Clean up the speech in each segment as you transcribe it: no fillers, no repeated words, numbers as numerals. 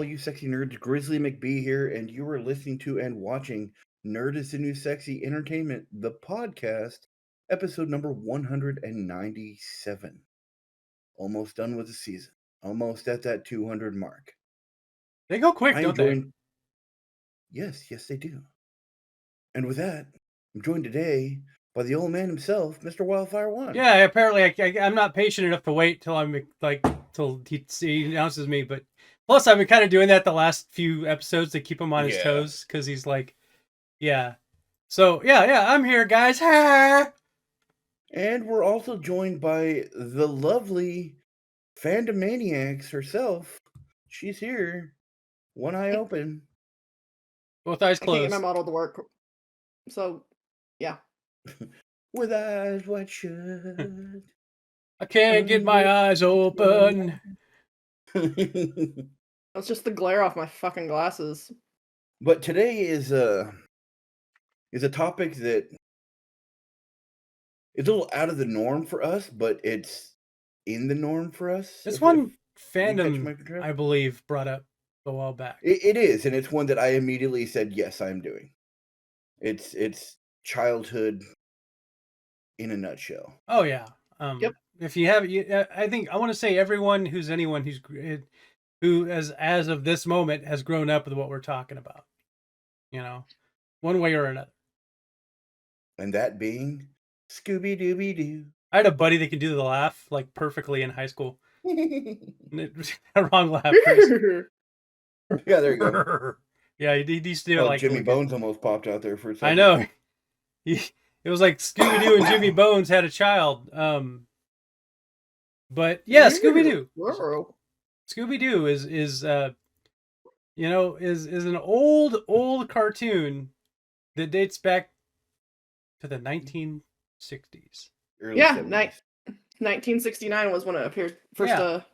all you sexy nerds. Grizzly McBee here, and you are listening to and watching Nerd is the New Sexy Entertainment, the podcast, episode number 197. Almost done with the season. Almost at that 200 mark. They go quick, don't they? Yes, they do. And with that, I'm joined today by the old man himself, Mr. Wildfire One. Yeah, apparently I'm not patient enough to wait till he announces me. But plus, I've been kind of doing that the last few episodes to keep him on his toes because he's like, yeah. So yeah, I'm here, guys. And we're also joined by the lovely Fandom Maniacs herself. She's here, one eye open, both eyes closed. I can't get my model to work, so yeah. With eyes wide shut. I can't get my eyes open. That's just the glare off my fucking glasses. But today is a topic that is a little out of the norm for us, but it's in the norm for us. It's one Fandom, I believe, brought up a while back. It is, and it's one that I immediately said, yes, I'm doing. It's childhood in a nutshell. Oh yeah. Yep. If you have, I think I want to say everyone who as of this moment has grown up with what we're talking about. You know, one way or another. And that being Scooby Doo. I had a buddy that could do the laugh like perfectly in high school. Wrong laugh. Yeah, there you go. Yeah, he used to do like Jimmy Bones almost popped out there for a second. I know. It was like Scooby Doo and Jimmy Bones had a child. But yeah, Scooby Doo. Scooby Doo is an old cartoon that dates back to the 1960s. Early 1969 was when it appeared first.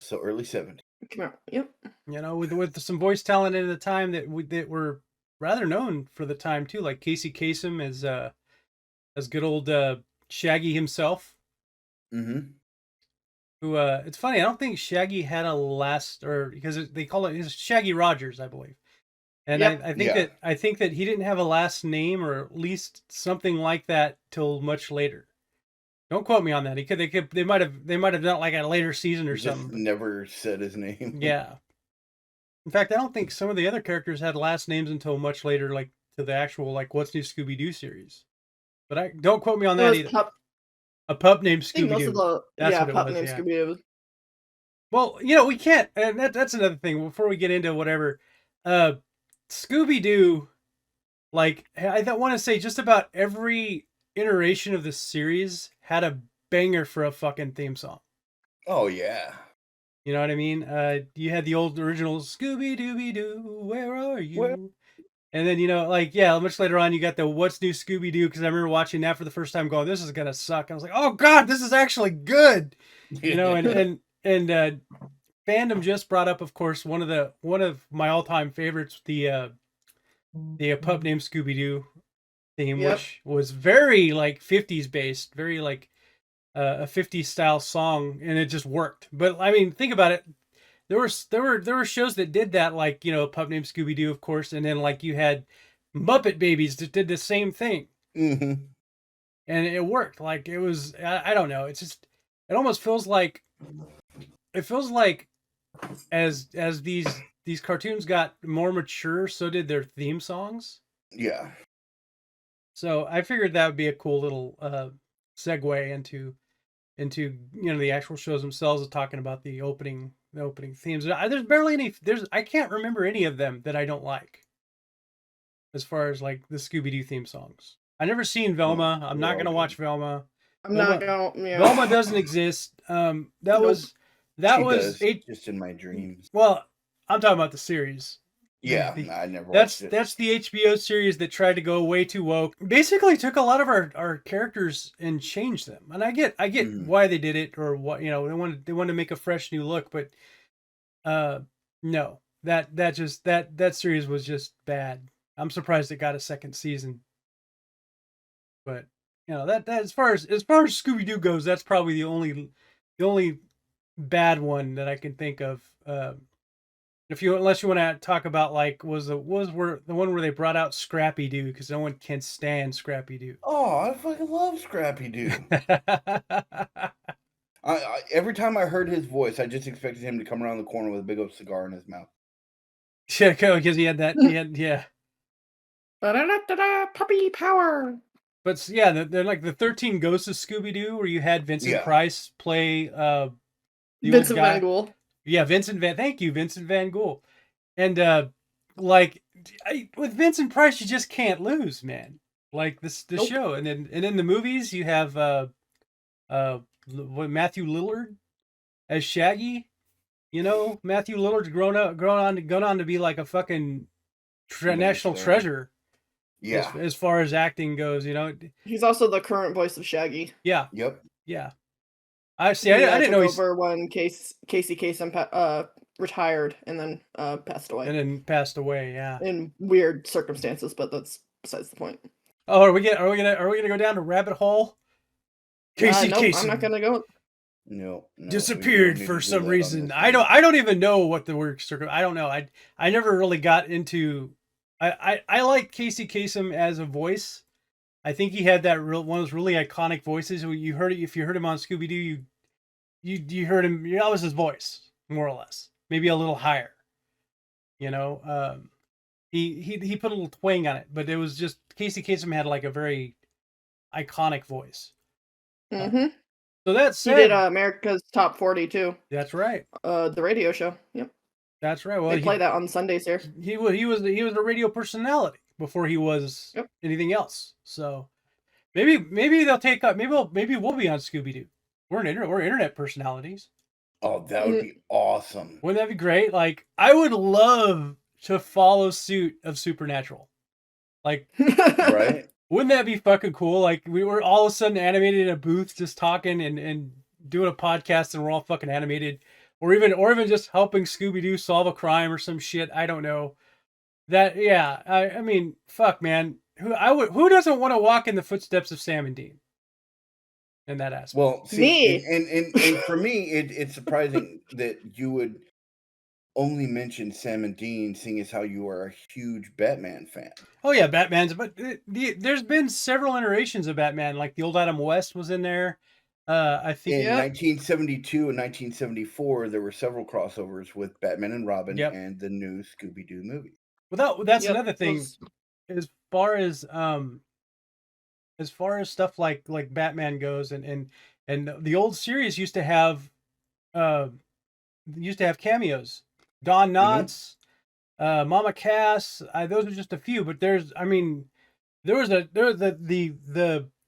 So early 70s. Came out. Yep. You know, with some voice talent at the time that were rather known for the time too, like Casey Kasem as good old Shaggy himself. Mm-hmm. Who it's funny, I don't think Shaggy had a last, or because they call it Shaggy Rogers, I believe. And yep. I think that he didn't have a last name, or at least something like that, till much later. Don't quote me on that. They might have done it like a later season or something. Never said his name. Yeah. In fact, I don't think some of the other characters had last names until much later, like to the actual like What's New Scooby Doo series. But don't quote me on that either. A pup named Scooby Doo. Pup named Scooby Doo. Well, we can't, and that's another thing. Before we get into whatever, Scooby Doo, like I want to say, just about every iteration of the series had a banger for a fucking theme song. Oh yeah. You know what I mean? You had the old original Scooby Dooby Doo, where are you? And then, much later on, you got the What's New Scooby Doo, because I remember watching that for the first time going, this is going to suck. I was like, oh, God, this is actually good. And Fandom just brought up, of course, one of my all-time favorites, the Pup Named Scooby Doo theme, which was very, 50s based, very, a 50s style song, and it just worked. But, I mean, think about it. There were shows that did that, like, Pup Named Scooby Doo, of course, and then you had Muppet Babies that did the same thing, mm-hmm. and it worked. Like it was, I don't know. It's just, it almost feels like as these cartoons got more mature, so did their theme songs. Yeah. So I figured that would be a cool little segue into the actual shows themselves, talking about the opening themes. There's barely any. I can't remember any of them that I don't like. As far as like the Scooby Doo theme songs, I never seen Velma. I'm not gonna watch Velma. Velma doesn't exist. That was just in my dreams. Well, I'm talking about the series. Yeah, I never watched it. That's the HBO series that tried to go way too woke. Basically took a lot of our characters and changed them. And I get why they did it, or what, they wanted to make a fresh new look, but no. That series was just bad. I'm surprised it got a second season. But that as far as Scooby Doo goes, that's probably the only bad one that I can think of. Unless you want to talk about like the one where they brought out Scrappy Doo because no one can stand Scrappy Doo. Oh, I fucking love Scrappy Doo. Every time I heard his voice, I just expected him to come around the corner with a big old cigar in his mouth. Yeah, because he had that. Yeah. Puppy power. But yeah, they're like the 13 Ghosts of Scooby Doo, where you had Vincent Price play Vincent Van Gogh. Yeah, thank you, Vincent Van Gogh. And with Vincent Price, you just can't lose, man. Like the show, and then in the movies, you have Matthew Lillard as Shaggy. You know, Matthew Lillard's grown on to be like a fucking national treasure. Yeah. As far as acting goes, you know. He's also the current voice of Shaggy. Yeah. Yep. Yeah. I see. I didn't know he's over when Casey Kasem retired and then passed away. Yeah. In weird circumstances, but that's besides the point. Oh, are we gonna go down to rabbit hole? Casey Kasem. I'm not gonna go. No. Disappeared for some reason. I don't even know what the word I don't know. I never really got into. I like Casey Kasem as a voice. I think he had that one of those really iconic voices. You heard it if you heard him on Scooby Doo. You heard him. That was his voice, more or less. Maybe a little higher. You know, he put a little twang on it, but it was just Casey Kasem had like a very iconic voice. Mm-hmm. So that's he did America's Top 40 too. That's right. The radio show. Yep. That's right. Well, they play that on Sundays here. He was a radio personality before he was anything else. So maybe they'll take up. Maybe we'll be on Scooby Doo. We're internet personalities. Oh, that would be awesome. Wouldn't that be great? Like, I would love to follow suit of Supernatural. Like, right? Wouldn't that be fucking cool? Like, we were all of a sudden animated in a booth just talking and doing a podcast, and we're all fucking animated. Or even just helping Scooby-Doo solve a crime or some shit. I don't know. I mean, fuck, man. Who doesn't want to walk in the footsteps of Sam and Dean? In that aspect. Well, see, me. And for me, it's surprising that you would only mention Sam and Dean, seeing as how you are a huge Batman fan. Oh yeah, Batman's. But there's been several iterations of Batman. Like the old Adam West was in there. I think in 1972 and 1974, there were several crossovers with Batman and Robin and the new Scooby Doo movie. Well, that's another thing. As far as stuff like Batman goes, and the old series used to have cameos. Don Knotts, Mama Cass. Those are just a few, but there was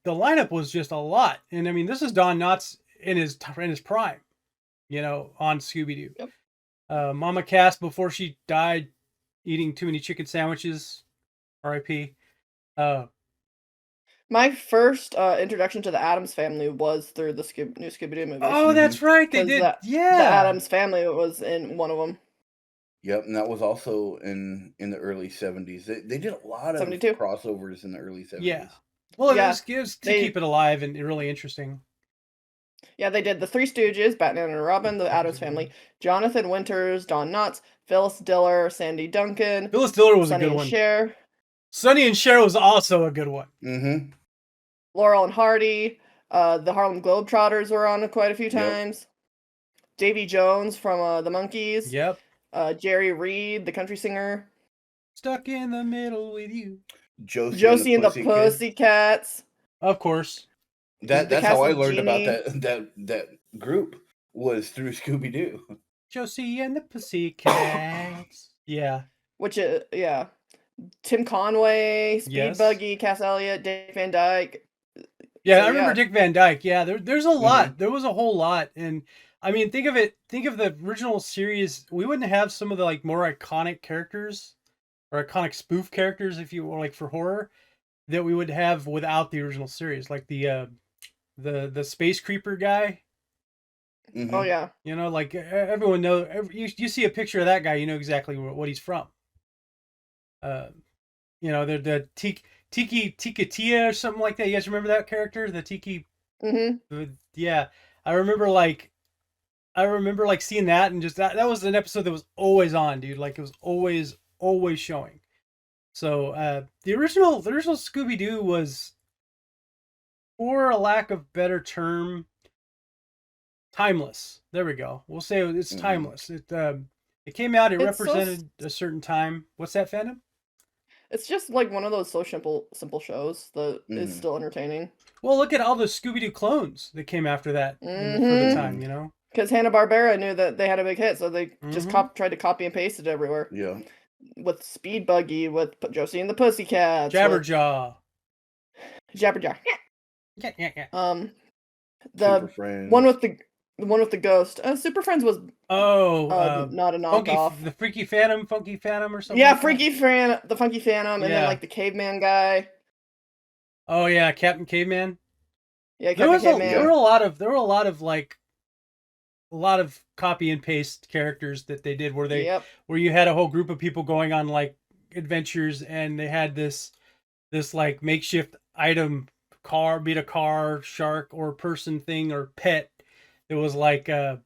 the lineup was just a lot, and I mean this is Don Knotts in his prime, you know, on Scooby Doo. Yep. Mama Cass before she died, eating too many chicken sandwiches. R.I.P. My first introduction to the Addams Family was through the new Scooby Doo movies. Oh, that's right, they did. The Addams Family was in one of them. Yep, and that was also in the early 70s. They did a lot of 72? crossovers in the early 70s. Yeah. Well, it was to keep it alive and really interesting. Yeah, they did the Three Stooges, Batman and Robin, the Addams Family, Jonathan Winters, Don Knotts, Phyllis Diller, Sandy Duncan. Phyllis Diller was Sonny a good one. Cher. Sonny and Cher was also a good one. Mm-hmm. Laurel and Hardy. The Harlem Globetrotters were on quite a few times. Yep. Davy Jones from the Monkees. Yep. Jerry Reed, the country singer. Stuck in the middle with you. Josie and the Pussycats. Of course. That's how I learned about that group, was through Scooby Doo. Josie and the Pussycats. Yeah. Which Tim Conway, Speed Buggy, Cass Elliot, Dick Van Dyke. Yeah, I remember Dick Van Dyke. Yeah, there's a lot. Mm-hmm. There was a whole lot, and I mean, think of the original series. We wouldn't have some of the like more iconic characters or iconic spoof characters, if you will, like for horror, that we would have without the original series, like the space creeper guy. Mm-hmm. Oh yeah. You know, like everyone knows. You see a picture of that guy, you know exactly what he's from. You know, the Tiki Tia or something like that. You guys remember that character, the Tiki? Mm-hmm. Yeah, I remember. Like, I remember like seeing that and just that was an episode that was always on, dude. Like it was always showing. So the original Scooby Doo was, for a lack of better term, timeless. There we go. We'll say it's timeless. It came out. It represented a certain time. What's that, Fandom? It's just like one of those so simple shows that is still entertaining. Well, look at all the Scooby Doo clones that came after that for the time, you know. Because Hanna-Barbera knew that they had a big hit, so they just tried to copy and paste it everywhere. Yeah. With Speed Buggy, with Josie and the Pussycats, Jabberjaw. Jabberjaw. Yeah. The one with the ghost. Super Friends was not a knockoff. The Funky Phantom or something. Yeah, like the Funky Phantom, and then like the caveman guy. Oh yeah, Captain Caveman. Yeah, Captain Caveman. There were a lot of copy and paste characters that they did where you had a whole group of people going on like adventures, and they had this like makeshift item car, be it a car, shark, or person thing or pet. It was like the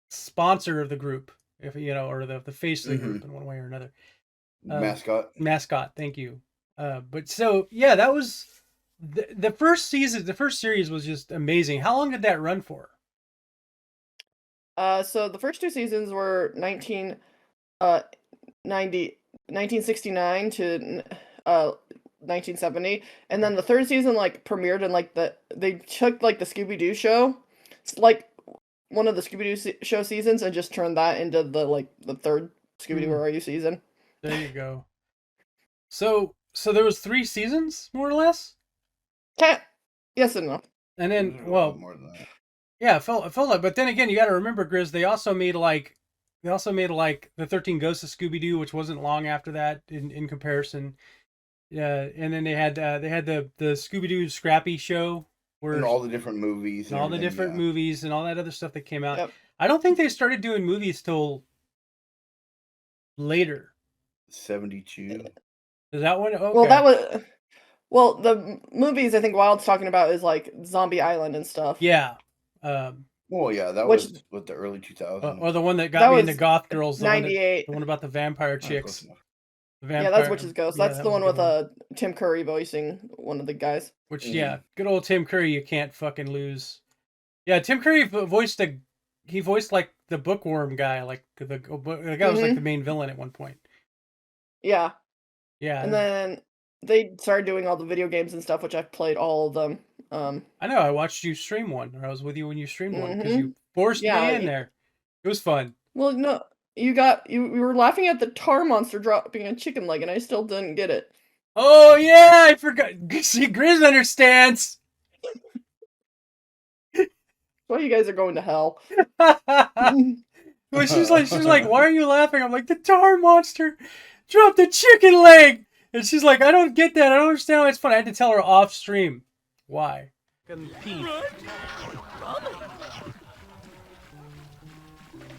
sponsor of the group, if you know, or the face of the group in one way or another. Mascot. Thank you. But so yeah, that was the first season. The first series was just amazing. How long did that run for? So the first two seasons were 1969 to 1970, and then the third season like premiered in like they took like the Scooby Doo show, like one of the Scooby Doo show seasons, and just turned that into the third Scooby Doo Where Are You season. There you go. So there was 3 seasons, more or less. Yes and no. And then, well, more than that. Yeah, it felt like. But then again, you got to remember, Grizz. They also made like the 13 Ghosts of Scooby Doo, which wasn't long after that in comparison. Yeah, and then they had the Scooby Doo Scrappy show, and all the different movies, and all the different movies, and all that other stuff that came out. Yep. I don't think they started doing movies till later. 72. Is that one? Okay. Well, the movies I think Wyld's talking about is like Zombie Island and stuff. Yeah. Well, yeah, that was with the early 2000s. Or the one that got me into Goth Girls. 98. The one about the vampire chicks. Yeah, that's Witch's Ghost. That's the one with Tim Curry voicing one of the guys. Which, yeah, good old Tim Curry, you can't fucking lose. Yeah, Tim Curry voiced like the bookworm guy, like the guy was like the main villain at one point. Yeah. Yeah. And then they started doing all the video games and stuff, which I've played all of them. I know, I watched you stream one, or I was with you when you streamed one, because you forced me in there. It was fun. Well, no, you were laughing at the tar monster dropping a chicken leg, and I still didn't get it. Oh yeah, I forgot. See, Grizz understands. Well, you guys are going to hell. Well, she's like, why are you laughing? I'm like, the tar monster dropped a chicken leg, and she's like, I don't get that. I don't understand why it's funny. I had to tell her off stream why. And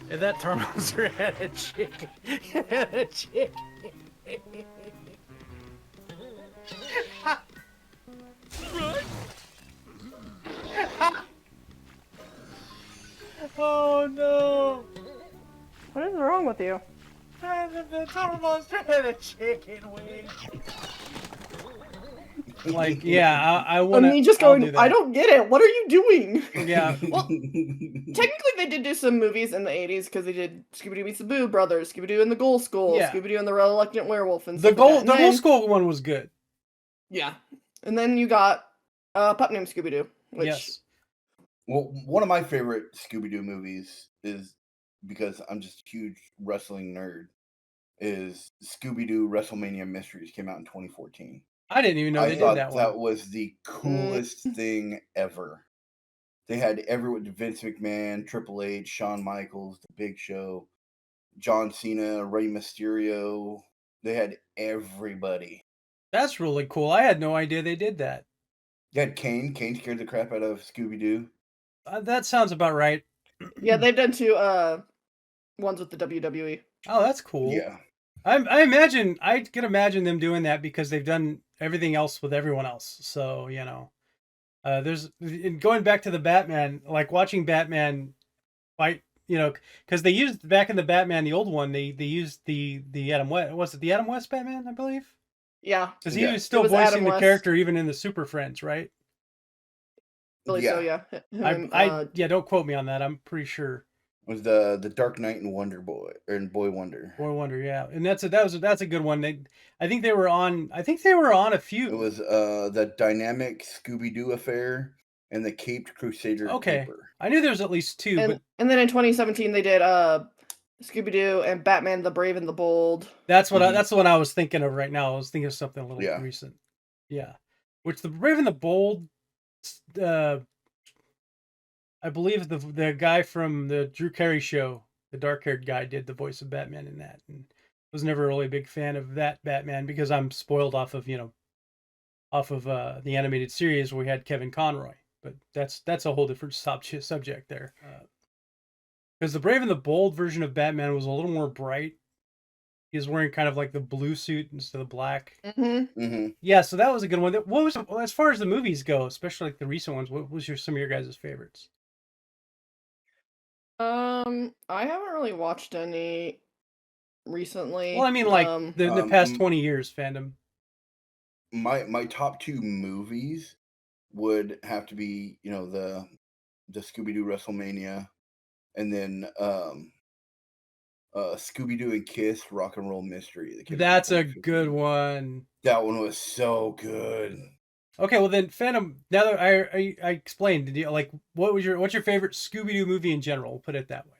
that tar monster had a chicken. Oh no! What is wrong with you? The tar monster had a chicken wing. Like, yeah, I want to. I mean, just going. I don't get it. What are you doing? Yeah. Well, technically, they did do some movies in the '80s because they did Scooby Doo meets the Boo Brothers, Scooby Doo and the Ghoul School, Scooby Doo and the Reluctant Werewolf, and the Ghoul School one was good. Yeah, and then you got Pup Named Scooby Doo, which. Yes. Well, one of my favorite Scooby Doo movies is, because I'm just a huge wrestling nerd, is Scooby Doo WrestleMania Mysteries. Came out in 2014. I didn't even know they did that one. That was the coolest thing ever. They had everyone: Vince McMahon, Triple H, Shawn Michaels, The Big Show, John Cena, Rey Mysterio. They had everybody. That's really cool. I had no idea they did that. You had Kane. Kane scared the crap out of Scooby Doo. That sounds about right. Yeah, they've done 2 ones with the WWE. Oh, that's cool. Yeah. I can imagine them doing that because they've done everything else with everyone else. So, you know. There's going back to the Batman, like watching Batman fight, because they used back in the Batman, the old one, they used the Adam West. Was it the Adam West Batman? I believe. Yeah, because he was it still was Adam voicing the West. character even in the Super Friends, right? I believe so, yeah. Don't quote me on that. I'm pretty sure. It was the Dark Knight and Wonder Boy and Boy Wonder. Boy Wonder, yeah, and that's a good one. I think they were on a few. It was the Dynamic Scooby Doo Affair and the Caped Crusader. Okay, Paper. I knew there was at least two. And then in 2017 they did Scooby Doo and Batman the Brave and the Bold. That's what that's the one I was thinking of right now. I was thinking of something a little recent. Yeah, which the Brave and the Bold. I believe the guy from the Drew Carey show, the dark-haired guy, did the voice of Batman in that, and was never really a big fan of that Batman because I'm spoiled off of the animated series where we had Kevin Conroy. But that's a whole different subject there. Because the Brave and the Bold version of Batman was a little more bright. He was wearing kind of like the blue suit instead of black. Mm-hmm. Mm-hmm. Yeah, so that was a good one. What was, as far as the movies go, especially like the recent ones, what was some of your guys' favorites? I haven't really watched any recently. Well, I mean, like the past 20 years, Fandom. My top two movies would have to be, the Scooby Doo WrestleMania, and then Scooby Doo and Kiss Rock and Roll Mystery. That's a good one. That one was so good. Okay, well then, Fandom. Now that I explained, did you like what's your favorite Scooby Doo movie in general? We'll put it that way.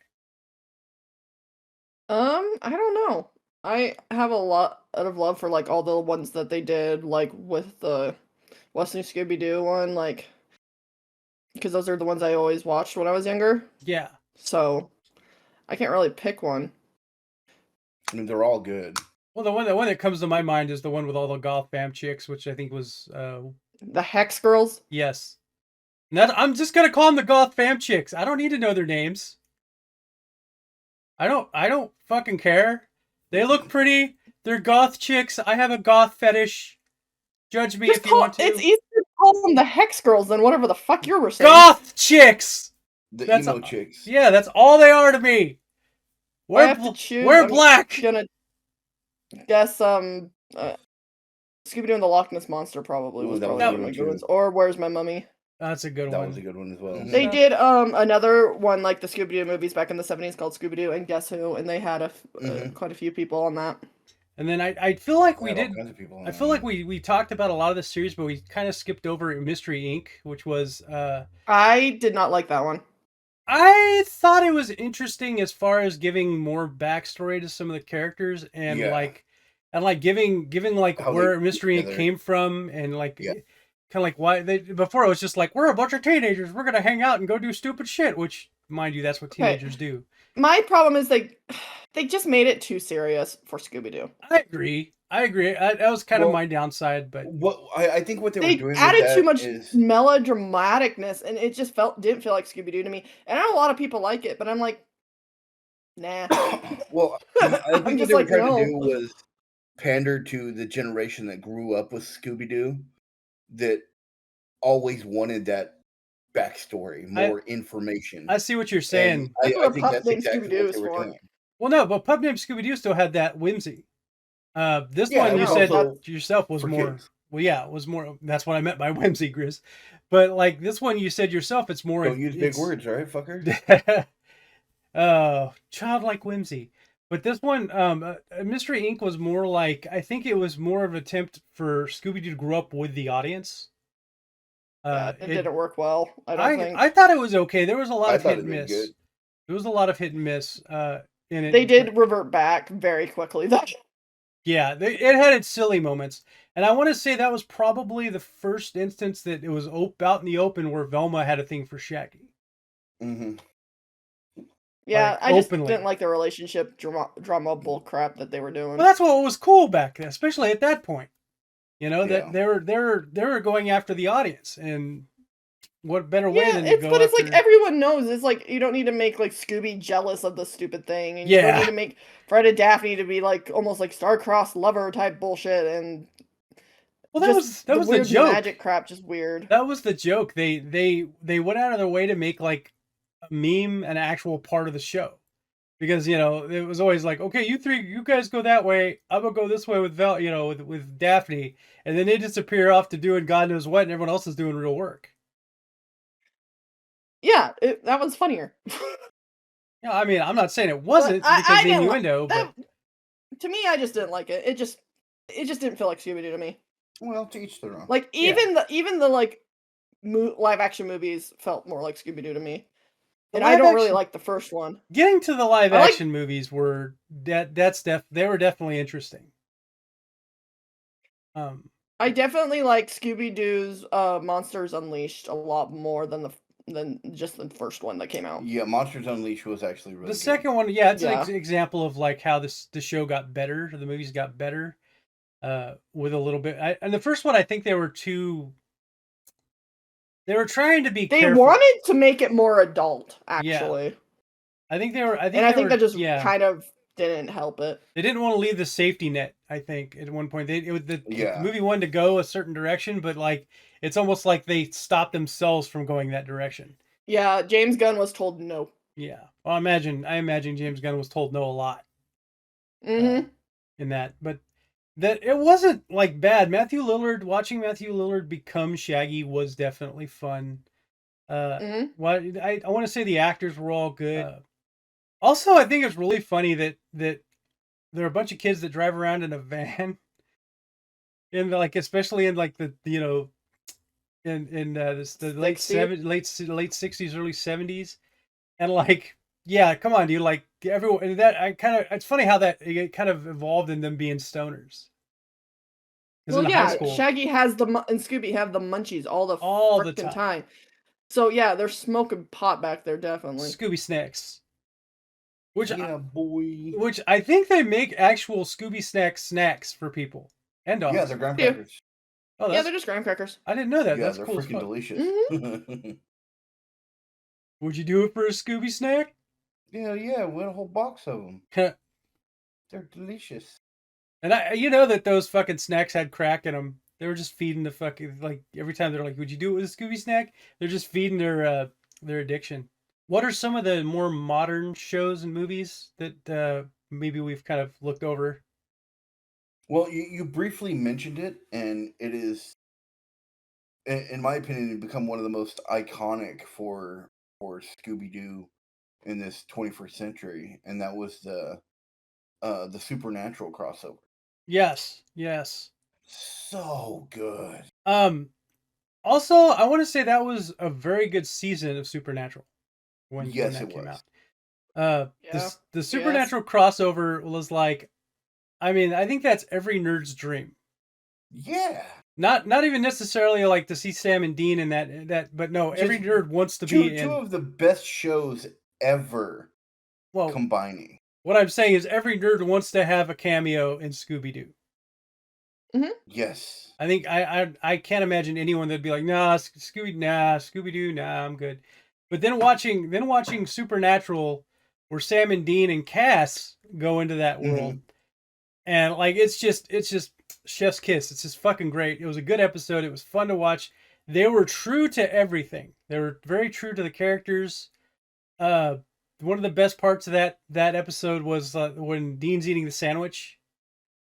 I don't know. I have a lot of love for like all the ones that they did, like with the What's New Scooby Doo one, like because those are the ones I always watched when I was younger. Yeah. So I can't really pick one. I mean, they're all good. Well, the one that comes to my mind is the one with all the goth fam chicks, which I think was the Hex Girls. Yes. I'm just gonna call them the goth fam chicks. I don't need to know their names. I don't fucking care. They look pretty. They're goth chicks. I have a goth fetish. Judge me if you want to. It's easier to call them the Hex Girls than whatever the fuck you were saying. Goth chicks. That's emo chicks. Yeah, that's all they are to me. I have to choose. We're black. I'm gonna guess Scooby Doo and the Loch Ness Monster probably was one of my good ones. Or Where's My Mummy? That's a good one. That was a good one as well. They did another one like the Scooby Doo movies back in the 70s called Scooby Doo and Guess Who, and they had quite a few people on that. And then I feel like we did. I feel like we talked about a lot of the series, but we kind of skipped over Mystery Inc., which was. I did not like that one. I thought it was interesting as far as giving more backstory to some of the characters and giving like how where Mystery Inc. came from and like kind of like why they before it was just like we're a bunch of teenagers, we're gonna hang out and go do stupid shit, which mind you that's what teenagers do. My problem is they just made it too serious for Scooby Doo. I agree. That was kind of my downside, but I think what they were doing added too much melodramaticness, and it just didn't feel like Scooby Doo to me. And I know a lot of people like it, but I'm like, nah. Well, I think what they were trying to do was pander to the generation that grew up with Scooby Doo, that always wanted that backstory, more information. I see what you're saying. I think that's exactly what they were doing. Well, no, but Pup Named Scooby Doo still had that whimsy. This one you said yourself was more. Kids. Well, yeah, it was more. That's what I meant by whimsy, Grizz. But like this one, you said yourself, it's more. Don't use big words, right, fucker? Childlike whimsy. But this one, Mystery Inc. was more like I think it was more of an attempt for Scooby Doo to grow up with the audience. It didn't work well. I think. I thought it was okay. There was a lot of hit and miss. There was a lot of hit and miss in it. They did revert back very quickly, though. Yeah, it had its silly moments. And I want to say that was probably the first instance that it was out in the open where Velma had a thing for Shaggy. Mm-hmm. Yeah, like, I just didn't like the relationship drama bull crap that they were doing. Well, that's what was cool back then, especially at that point. You know, that they were going after the audience, and what better way than to go but it's like everyone knows. It's like you don't need to make like Scooby jealous of the stupid thing, and you don't need to make Fred and Daphne to be like almost like star-crossed lover type bullshit. And Well, that was the weird joke. Magic crap, just weird. That was the joke. They went out of their way to make like a meme an actual part of the show, because it was always like, okay, you guys go that way, I'm gonna go this way with with Daphne, and then they disappear off to doing God knows what, and everyone else is doing real work. Yeah, that was funnier. Yeah, I mean, I'm not saying it wasn't because the innuendo, but to me, I just didn't like it. It just didn't feel like Scooby Doo to me. Well, to each their own. Like even the like live action movies felt more like Scooby Doo to me, and I don't really like the first one. Getting to the live action movies they were definitely interesting. I definitely like Scooby Doo's Monsters Unleashed a lot more than just the first one that came out. Yeah, Monsters Unleashed was actually really good. The second one, yeah, it's an example of like how the show got better, the movies got better, with a little bit. And the first one, I think they were trying to be. They wanted to make it more adult, actually. Yeah. I think that just kind of didn't help it. They didn't want to leave the safety net. I think at one point the movie wanted to go a certain direction, but like it's almost like they stopped themselves from going that direction. Yeah, James Gunn was told no. Yeah, well, I imagine James Gunn was told no a lot. Mm-hmm. In that, but that it wasn't like bad. Watching Matthew Lillard become Shaggy was definitely fun. I want to say the actors were all good. Also, I think it's really funny that there are a bunch of kids that drive around in a van, in like especially in like the in the late 60s, early 70s, and like come on, dude, like everyone it's funny how it kind of evolved in them being stoners. Well, yeah, Shaggy has and Scooby have the munchies all the time. So yeah, they're smoking pot back there, definitely. Scooby snacks. Which boy. Which I think they make actual Scooby snacks for people and dogs. Yeah, they're graham crackers. Oh, yeah, they're just graham crackers. I didn't know that. Yeah, that's they're cool. Freaking delicious. Mm-hmm. Would you do it for a Scooby snack? Yeah, we had a whole box of them. They're delicious. And that those fucking snacks had crack in them. They were just feeding the fucking, like, every time they're like, would you do it with a Scooby snack? They're just feeding their addiction. What are some of the more modern shows and movies that maybe we've kind of looked over? Well, you briefly mentioned it, and it is, in my opinion, become one of the most iconic for Scooby Doo in this 21st century, and that was the Supernatural crossover. Yes. So good. Also, I want to say that was a very good season of Supernatural when that came out. The Supernatural crossover was like, I mean, I think that's every nerd's dream. Yeah. Not even necessarily like to see Sam and Dean in that, but no, every nerd wants to be in. Two of the best shows ever. Well, combining. What I'm saying is every nerd wants to have a cameo in Scooby Doo. Mm-hmm. Yes. I think I can't imagine anyone that'd be like, Scooby Doo, nah, I'm good. But then watching Supernatural, where Sam and Dean and Cass go into that world, and like it's just chef's kiss. It's just fucking great. It was a good episode. It was fun to watch. They were true to everything. They were very true to the characters. One of the best parts of that episode was when Dean's eating the sandwich.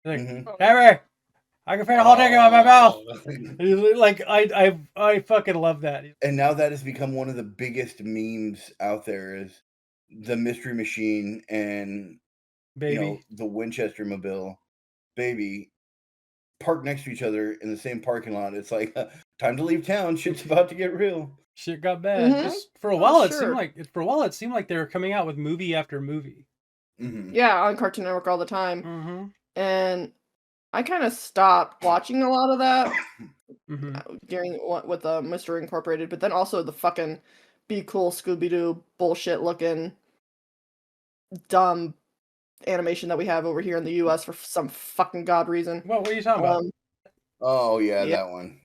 Like, Harry, I can fit a whole thing in my mouth. Like I fucking love that. And now that has become one of the biggest memes out there is the Mystery Machine and Baby, the Winchester Mobile, Baby, parked next to each other in the same parking lot. It's like time to leave town. Shit's about to get real. Shit got bad. Just for a while, it seemed like they were coming out with movie after movie. Mm-hmm. Yeah, on Cartoon Network all the time. Mm-hmm. And I kind of stopped watching a lot of that during with Mystery Incorporated, but then also the fucking Be Cool Scooby Doo bullshit looking dumb animation that we have over here in the U.S. for some fucking god reason. What are you talking about? Oh yeah, that one.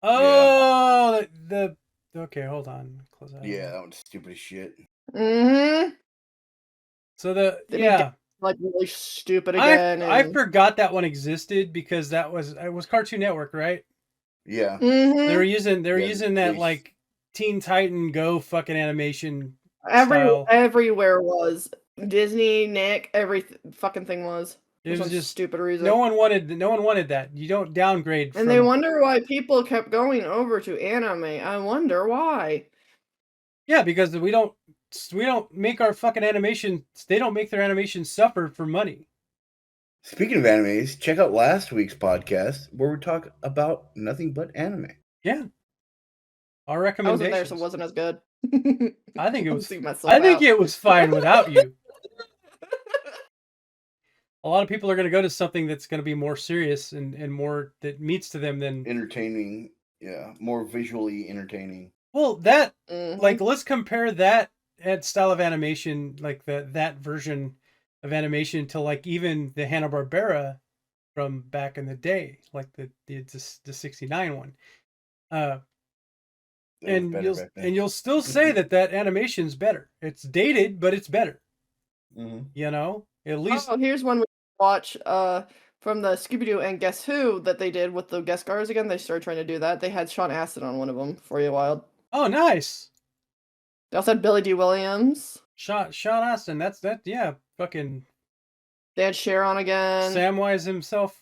Oh, yeah. Okay, hold on. Close that. Yeah, that one's stupid as shit. Mm-hmm. So like really stupid again. I forgot that one existed because it was Cartoon Network, right? Yeah. They were using that they- like Teen Titan Go fucking animation style. Everywhere was Disney, Nick, every fucking thing was. It was some just stupid reason. No one wanted that. You don't downgrade. And they wonder why people kept going over to anime. I wonder why. Yeah, because we don't make our fucking animation. They don't make their animation suffer for money. Speaking of animes, check out last week's podcast where we talk about nothing but anime. Yeah, our recommendations. I wasn't there, so it wasn't as good. I think it was. I think it was fine without you. A lot of people are going to go to something that's going to be more serious and more that meets to them than entertaining. Yeah, more visually entertaining. Well, that like let's compare that style of animation, like that version of animation, to like even the Hanna-Barbera from back in the day, like the 69 one. And you'll still say that animation's better. It's dated, but it's better. Mm-hmm. You know, at least. Oh, here's one we watch from the Scooby Doo and Guess Who that they did with the guest stars again. They started trying to do that. They had Sean Astin on one of them for you, Wyld. Oh, nice. They also had Billy D. Williams. Sean Astin. Yeah, fucking. They had Cher on again. Samwise himself.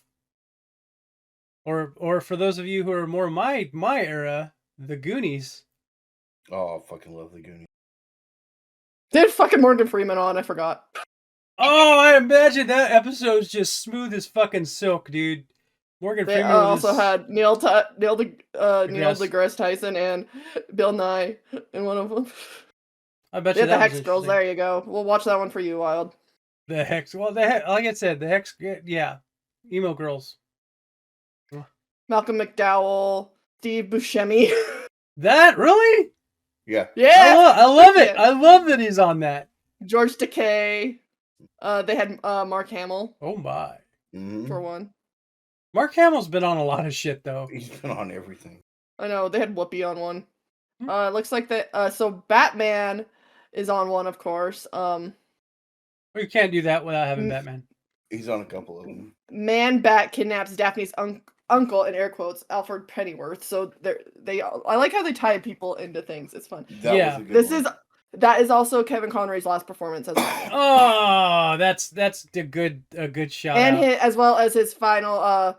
Or for those of you who are more my era, the Goonies. Oh, I fucking love the Goonies. They had fucking Morgan Freeman on. I forgot. Oh, I imagine that episode's just smooth as fucking silk, dude. Morgan Freeman also had Neil deGrasse Tyson and Bill Nye in one of them. I bet you the Hex Girls. There you go. We'll watch that one for you, Wyld. The Hex. Well, like I said, the Hex. Yeah, emo girls. Malcolm McDowell, Steve Buscemi. That really? Yeah. Yeah. I love it. I love that he's on that. George Takei. They had Mark Hamill. Oh my. For one. Mark Hamill's been on a lot of shit though. He's been on everything. I know, they had Whoopi on one. It looks like that so Batman is on one, of course. Well, you can't do that without having Batman. He's on a couple of them. Man-Bat kidnaps Daphne's uncle, in air quotes, Alfred Pennyworth. So I like how they tie people into things. It's fun. That is also Kevin Conroy's last performance as Batman. Oh, that's a good shot. And as well as his final,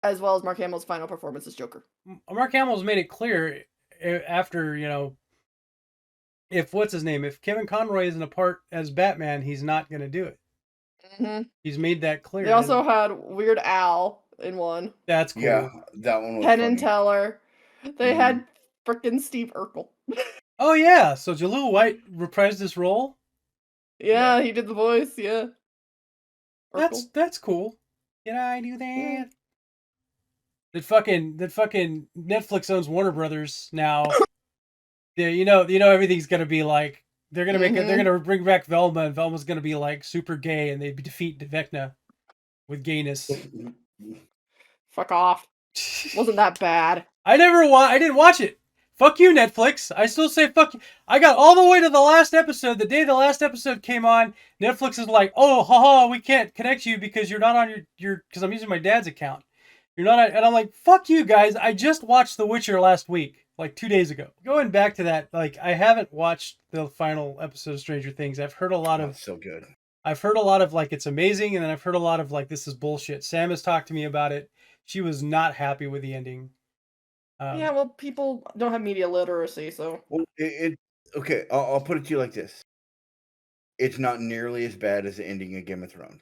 as well as Mark Hamill's final performance as Joker. Mark Hamill's made it clear after, if Kevin Conroy isn't a part as Batman, he's not going to do it. Mm-hmm. He's made that clear. They also had Weird Al in one. That's cool. Yeah, that one was Penn and Teller. They had frickin' Steve Urkel. Oh yeah, so Jaleel White reprised this role? Yeah, he did the voice, yeah. Urkel. That's cool. Did I do that? Yeah. That fucking Netflix owns Warner Brothers now. Yeah, everything's gonna be like they're gonna make it. They're gonna bring back Velma, and Velma's gonna be like super gay, and they defeat Vecna with gayness. Fuck off! Wasn't that bad? I didn't watch it. Fuck you, Netflix. I still say fuck you. I got all the way to the last episode. The day the last episode came on, Netflix is like, "Oh, haha, we can't connect you because you're not on your because I'm using my dad's account. You're not on," and I'm like, "Fuck you guys. I just watched The Witcher last week, like 2 days ago." Going back to that, like I haven't watched the final episode of Stranger Things. I've heard a lot of so good. I've heard a lot of like it's amazing, and then I've heard a lot of like this is bullshit. Sam has talked to me about it. She was not happy with the ending. Yeah, well, people don't have media literacy, so. Well, okay. I'll put it to you like this: it's not nearly as bad as the ending of Game of Thrones.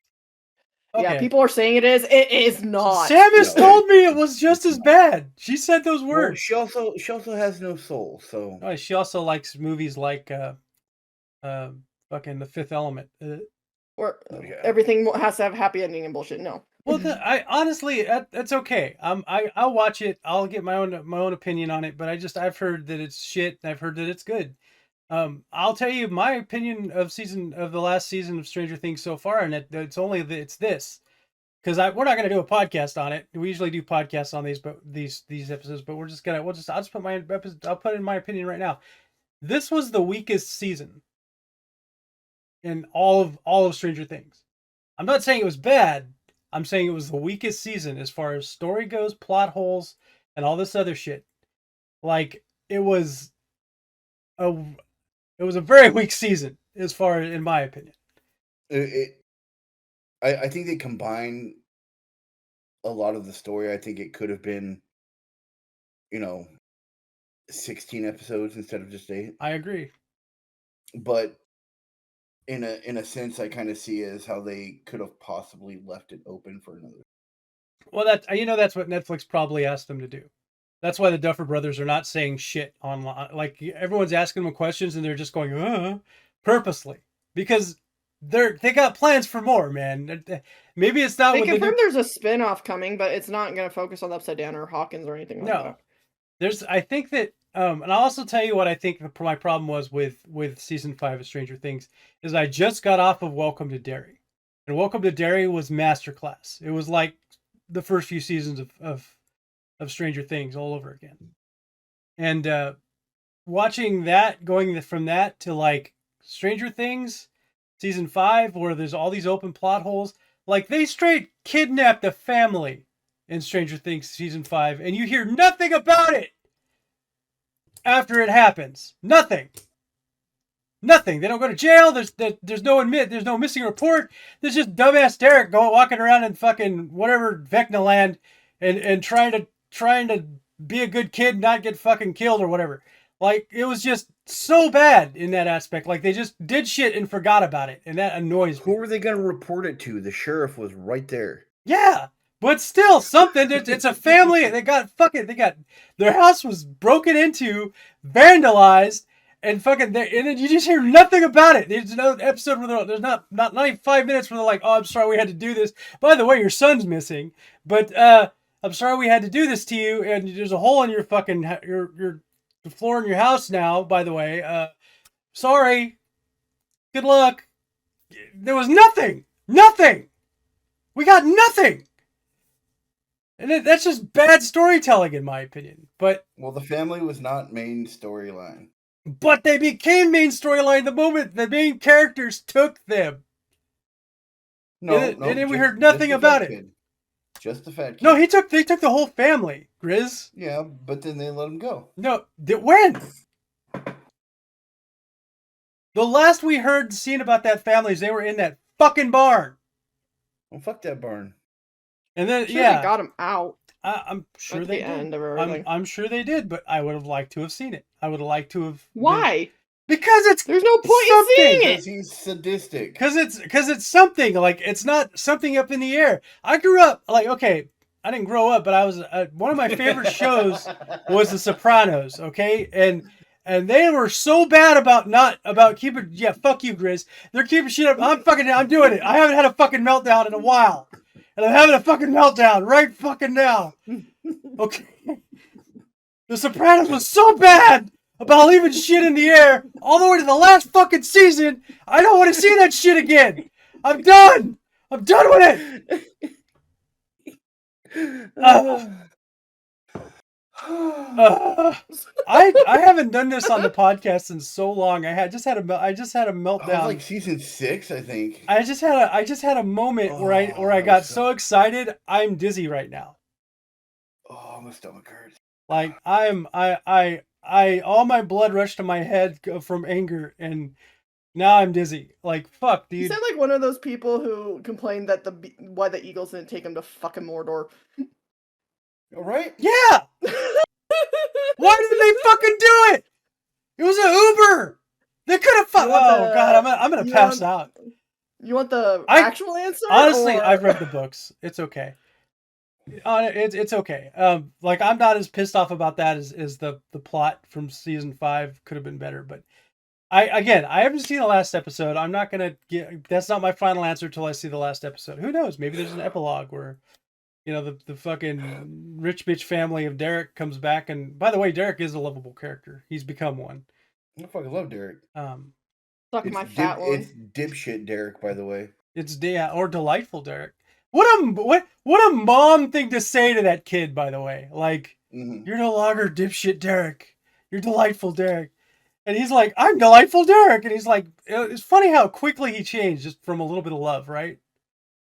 Okay. Yeah, people are saying it is. It is not. Sam has told me it was just as bad. She said those words. Well, she also has no soul, so. Oh, she also likes movies like fucking The Fifth Element. Or everything has to have a happy ending and bullshit. No. Well, I honestly, that's okay. I'll watch it. I'll get my own opinion on it. But I've heard that it's shit. And I've heard that it's good. I'll tell you my opinion of the last season of Stranger Things so far, and it's this, because we're not gonna do a podcast on it. We usually do podcasts on these episodes, but I'll put in my opinion right now. This was the weakest season in all of Stranger Things. I'm not saying it was bad. I'm saying it was the weakest season as far as story goes, plot holes, and all this other shit. Like it was a very weak season as far in my opinion. I think they combine a lot of the story. I think it could have been, 16 episodes instead of just 8. I agree. But in a sense, I kind of see it as how they could have possibly left it open for another. Well, that's what Netflix probably asked them to do. That's why the Duffer Brothers are not saying shit online. Like everyone's asking them questions and they're just going, purposely, because they got plans for more, man. Maybe it's not. They confirmed there's a spin-off coming, but it's not going to focus on the Upside Down or Hawkins or anything like that. I think that, and I'll also tell you what I think my problem was with season 5 of Stranger Things is I just got off of Welcome to Derry, and Welcome to Derry was masterclass. It was like the first few seasons of Stranger Things all over again. And watching that, going from that to like Stranger Things season 5, where there's all these open plot holes, like they straight kidnapped a family in Stranger Things season 5, and you hear nothing about it after it happens. Nothing. They don't go to jail. There's no missing report. There's just dumbass Derek walking around in fucking whatever Vecna land and trying to be a good kid, not get fucking killed or whatever. Like, it was just so bad in that aspect. Like, they just did shit and forgot about it, and that annoys me. Who were they going to report it to? The sheriff was right there. Yeah, but still, something. It's a family. They got their house was broken into, vandalized, and fucking. And then you just hear nothing about it. There's no episode where there's not even 5 minutes where they're like, "Oh, I'm sorry, we had to do this. By the way, your son's missing, but I'm sorry we had to do this to you, and there's a hole in your fucking the floor in your house now, by the way. Sorry. Good luck." There was nothing. We got nothing. And that's just bad storytelling, in my opinion. But the family was not main storyline. But they became main storyline the moment the main characters took them. And then we heard nothing about it. Just the fat kid. No, they took the whole family, Grizz. Yeah, but then they let him go. No, when? The last we heard seen about that family is they were in that fucking barn. Well, fuck that barn. And then, they got him out. I'm sure they did. End of everything. I'm sure they did, but I would have liked to have seen it. I would have liked to have. Why? Because there's no point in seeing it. Because he's sadistic. Because it's something, like, it's not something up in the air. I grew up, like, okay, I didn't grow up, but I was one of my favorite shows was The Sopranos. Okay, and they were so bad about keeping. Yeah, fuck you, Grizz. They're keeping shit up. I'm doing it. I haven't had a fucking meltdown in a while, and I'm having a fucking meltdown right fucking now. Okay, The Sopranos was so bad about leaving shit in the air all the way to the last fucking season. I don't want to see that shit again. I'm done with it. I haven't done this on the podcast in so long. I just had a meltdown. Like season 6, I think. I just had a moment where I got so excited. I'm dizzy right now. Oh, my stomach hurts. Like all my blood rushed to my head from anger, and now I'm dizzy. Like, fuck, dude. You sound like one of those people who complained that why the Eagles didn't take him to fucking Mordor. All right? Yeah. Why did they fucking do it? It was an Uber. They could have. Oh god, I'm gonna pass out. You want the actual answer? Honestly, I've read the books. It's okay. It's okay. Like, I'm not as pissed off about that as the plot from season 5 could have been better. But I haven't seen the last episode. I'm not gonna that's not my final answer till I see the last episode. Who knows? Maybe there's an epilogue where, the fucking rich bitch family of Derek comes back. And by the way, Derek is a lovable character. He's become one. I fucking love Derek. Suck my fat one. It's dipshit Derek, by the way. It's or delightful Derek. What a mom thing to say to that kid, by the way. Like, You're no longer dipshit Derek. You're delightful Derek. And he's like, I'm delightful Derek. And he's like, it's funny how quickly he changed just from a little bit of love, right?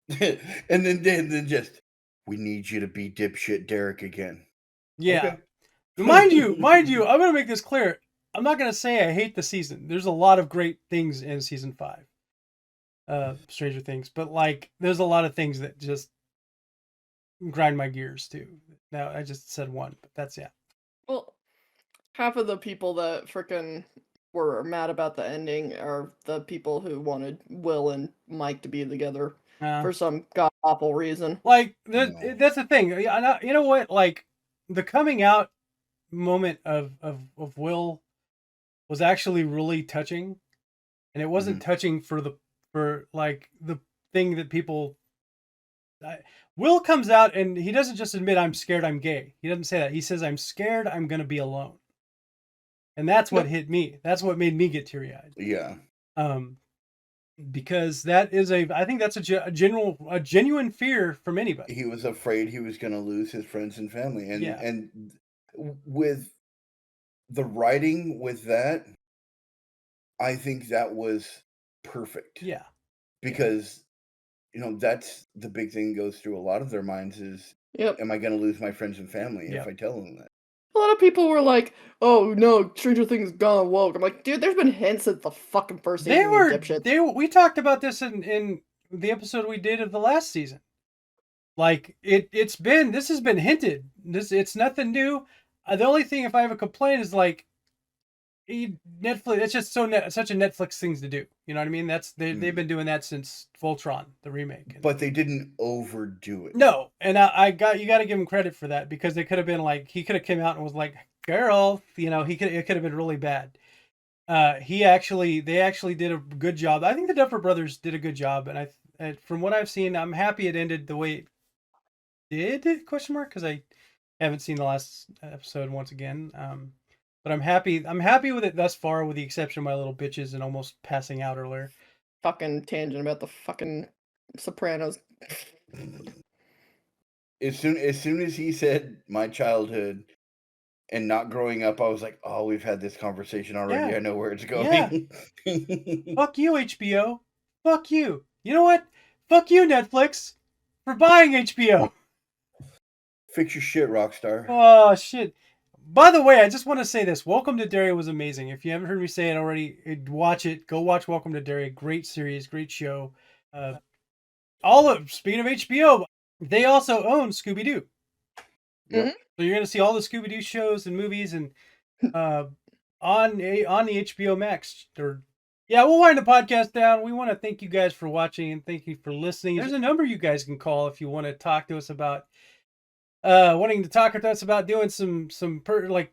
and then just, we need you to be dipshit Derek again. Yeah. Okay. Mind you, I'm gonna make this clear. I'm not gonna say I hate the season. There's a lot of great things in season 5. Stranger Things, but like there's a lot of things that just grind my gears too. Now I just said one, but that's Well, half of the people that frickin' were mad about the ending are the people who wanted Will and Mike to be together for some god awful reason. Like that's the thing. You know what? Like the coming out moment of Will was actually really touching, and it wasn't touching for like the thing that people. Will comes out and he doesn't just admit I'm scared I'm gay. He doesn't say that. He says I'm scared I'm gonna be alone, and that's what hit me. That's what made me get teary-eyed. Yeah. Because that is I think that's a genuine fear from anybody. He was afraid he was going to lose his friends and family, and with the writing with that, I think that was perfect. Yeah. Because that's the big thing goes through a lot of their minds is, am I going to lose my friends and family if I tell them that? A lot of people were like, "Oh no, Stranger Things gone woke." I'm like, dude, there's been hints at the fucking first season. We talked about this in the episode we did of the last season. Like this has been hinted. It's nothing new. The only thing, if I have a complaint, is like Netflix. It's just such a Netflix thing to do. You know what I mean? They've been doing that since Voltron, the remake. But they didn't overdo it. No, and you got to give him credit for that, because they could have been like, he could have come out and was like, "Girl," it could have been really bad. They actually did a good job. I think the Duffer Brothers did a good job, and from what I've seen, I'm happy it ended the way it did. Question mark, because I haven't seen the last episode once again. But I'm happy with it thus far, with the exception of my little bitches and almost passing out earlier. Fucking tangent about the fucking Sopranos. As soon as he said my childhood and not growing up, I was like, oh, we've had this conversation already. I know where it's going. Yeah. Fuck you, HBO. Fuck you. You know what? Fuck you, Netflix, for buying HBO. Fix your shit, Rockstar. Oh, shit. By the way, I just want to say this. Welcome to Derry was amazing. If you haven't heard me say it already, watch it. Go watch Welcome to Derry. Great series, great show. Speaking of HBO, they also own Scooby Doo. Mm-hmm. So you're going to see all the Scooby Doo shows and movies and on the HBO Max. We'll wind the podcast down. We want to thank you guys for watching and thank you for listening. There's a number you guys can call if you want to talk to us about doing some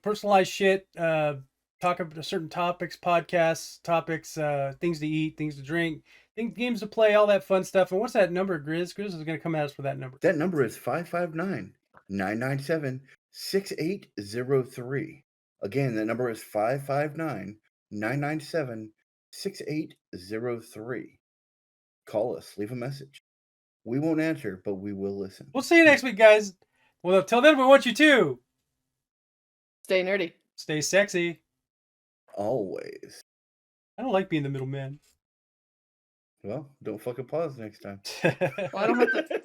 personalized shit, talk about certain topics, podcasts, topics, things to eat, things to drink, games to play, all that fun stuff. And what's that number, Grizz? Grizz is going to come at us with that number. That number is 559-997-6803. Again, that number is 559-997-6803. Call us, leave a message. We won't answer, but we will listen. We'll see you next week, guys. Well, until then, we want you to stay nerdy, stay sexy, always. I don't like being the middleman. Well, don't fucking pause next time. Well, I don't have to.